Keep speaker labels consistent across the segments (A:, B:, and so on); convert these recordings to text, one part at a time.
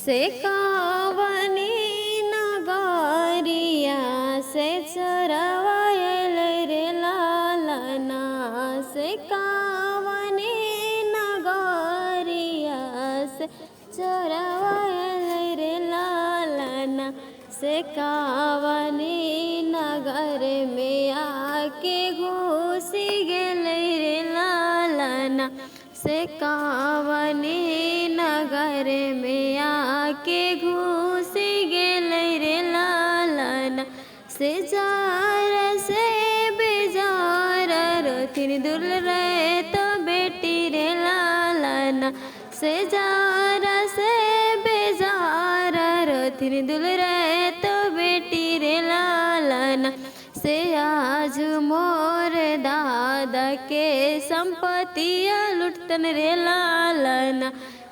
A: से कावनी नगरिया से चरवायल रे लालना से कावनी नगरिया से चरवायल रे लालना से कावनी नगर में आके घुसी गेलै रे लालना से कावनी नगर में आके घुसी गेलै रे लालना से जार से बेजार रोथिन दूर रे तो बेटी रे लालना से जार से बेजार रोथिन दूर रे तो बेटी रे लालना से आज मोर दादा के संपत्तियाँ लुटतन रे लालना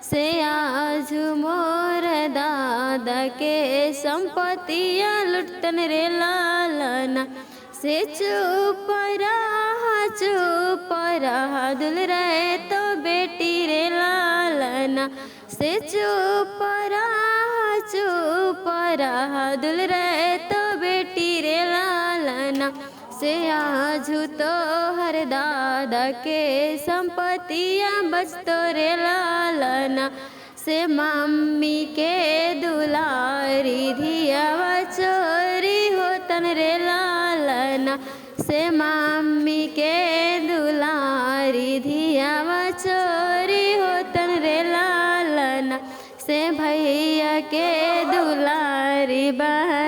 A: से आज मोर दादा के संपत्तियाँ लुटतन रे लालना से चुप रहा दुल रे तो बेटी रे लालना से चुप रहा दुल रे तो बेटी रे लालना से आजू तो हर दादा के संपत्तियाँ बचतो रे लालना से मम्मी के दुलारी धियावा चोरी होतन रे लालना से मम्मी के दुलारी धियावा चोरी होतन रे लालना से भैया के दुलारी बहन